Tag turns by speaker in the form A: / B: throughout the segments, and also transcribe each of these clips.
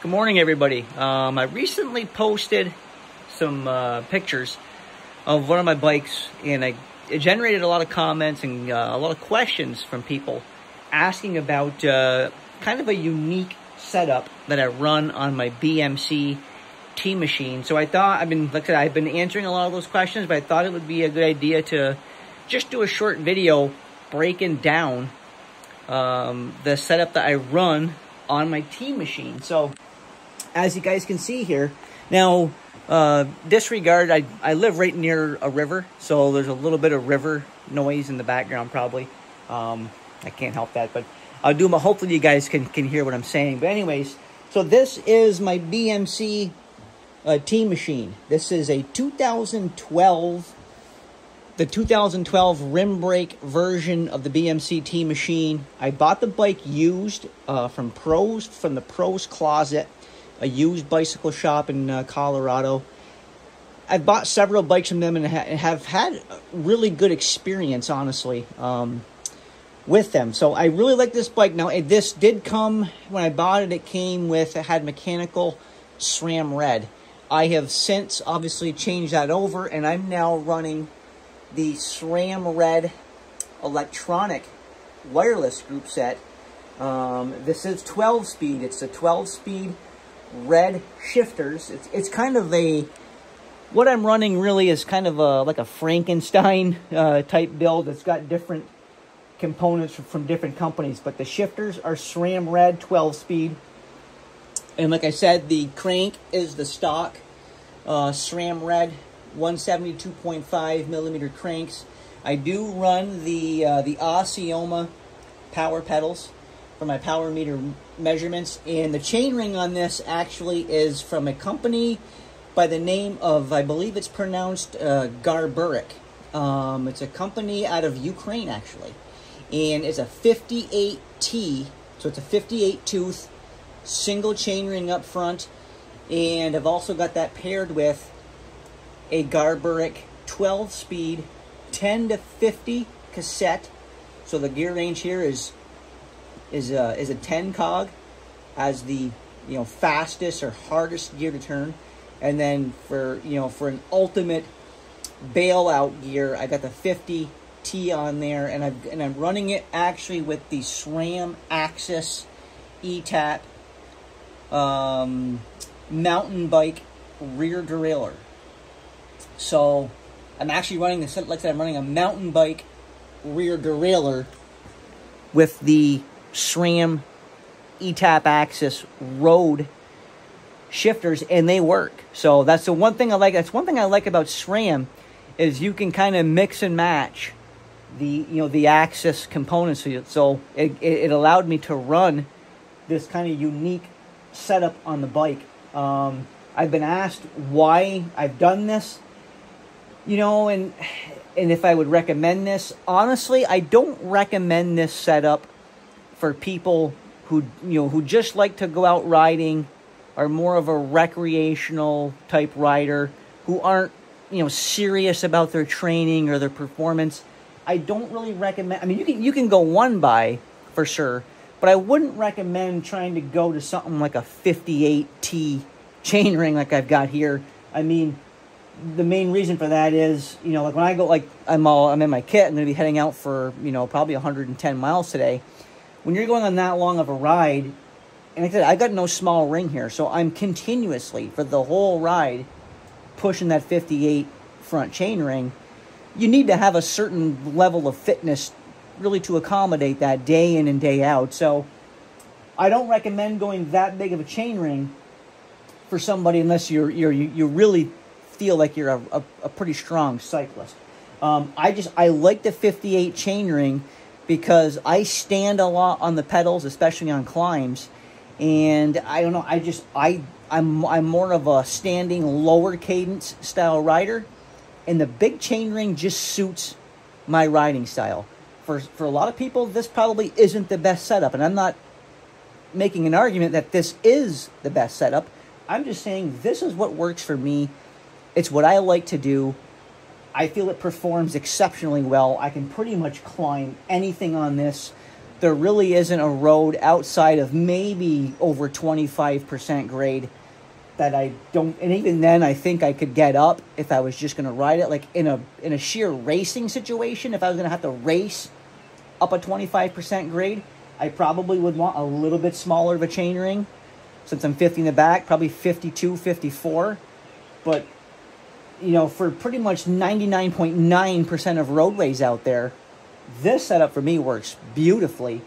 A: Good morning, everybody. I recently posted some pictures of one of my bikes, and it generated a lot of comments and a lot of questions from people asking about kind of a unique setup that I run on my BMC TeamMachine. So I thought, like I said, I've been answering a lot of those questions, but I thought it would be a good idea to just do a short video breaking down the setup that I run on my TeamMachine. So as you guys can see here, now disregard, I live right near a river, so there's a little bit of river noise in the background probably. I can't help that, but I'll do my, hopefully you guys can hear what I'm saying. But anyways, so this is my BMC TeamMachine. This is a 2012, the 2012 rim brake version of the BMC TeamMachine. I bought the bike used from the Pros Closet, a used bicycle shop in Colorado. I've bought several bikes from them and have had really good experience, honestly, with them. So I really like this bike. Now, this did come, when I bought it, it had mechanical SRAM red. I have since obviously changed that over, and I'm now running the SRAM red electronic wireless group set. This is 12-speed. It's a 12-speed red shifters. It's kind of what I'm running really is kind of like a Frankenstein type build. It's got different components from different companies, but the shifters are SRAM red 12-speed. And like I said, the crank is the stock SRAM red 172.5 millimeter cranks. I do run the Osceola power pedals for my power meter measurements, and the chainring on this actually is from a company by the name of, I believe it's pronounced Garburik. It's a company out of Ukraine actually, and it's a 58T, so it's a 58 tooth single chainring up front, and I've also got that paired with a Garburik 12-speed 10 to 50 cassette. So the gear range here is a 10 cog as the fastest or hardest gear to turn, and then for an ultimate bailout gear, I got the 50T on there, and I'm running it actually with the Sram AXS Etap mountain bike rear derailleur. So I'm actually running like I said, I'm running a mountain bike rear derailleur with the SRAM Etap AXS road shifters, and they work. So that's the one thing I like. That's one thing I like about SRAM, is you can kind of mix and match the the AXS components. So it allowed me to run this kind of unique setup on the bike. I've been asked why I've done this, and if I would recommend this. Honestly, I don't recommend this setup for people who just like to go out riding, are more of a recreational type rider, who aren't serious about their training or their performance. I don't really recommend. I mean, you can go one by for sure, but I wouldn't recommend trying to go to something like a 58T chainring like I've got here. I mean, the main reason for that is, like when I go, like I'm in my kit, I'm going to be heading out for, probably 110 miles today. When you're going on that long of a ride, and like I said, I got no small ring here, so I'm continuously, for the whole ride, pushing that 58 front chainring. You need to have a certain level of fitness really to accommodate that day in and day out. So I don't recommend going that big of a chainring for somebody unless you really feel like you're a pretty strong cyclist. I like the 58 chainring because I stand a lot on the pedals, especially on climbs, and I don't know, I'm more of a standing lower cadence style rider, and the big chainring just suits my riding style. For a lot of people, this probably isn't the best setup, and I'm not making an argument that this is the best setup. I'm just saying this is what works for me. It's what I like to do. I feel it performs exceptionally well. I can pretty much climb anything on this. there really isn't a road outside of maybe over 25% grade that I don't, and even then I think I could get up if I was just going to ride it, like in a sheer racing situation. If I was going to have to race up a 25% grade, I probably would want a little bit smaller of a chain ring, since I'm 50 in the back, probably 52, 54. But, you know, for pretty much 99.9% of roadways out there, this setup for me works beautifully.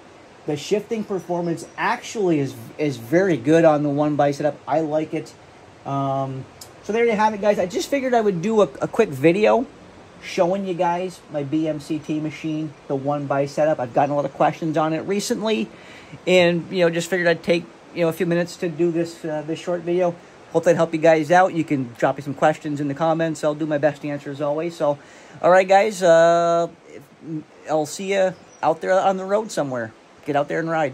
A: The shifting performance actually is very good on the 1x setup. I like it. So there you have it, guys. I just figured I would do a quick video showing you guys my BMC TeamMachine, the 1x setup. I've gotten a lot of questions on it recently, and you know, just figured I'd take a few minutes to do this this short video. Hope that helped you guys out. You can drop me some questions in the comments. I'll do my best to answer as always. So, all right, guys. I'll see you out there on the road somewhere. Get out there and ride.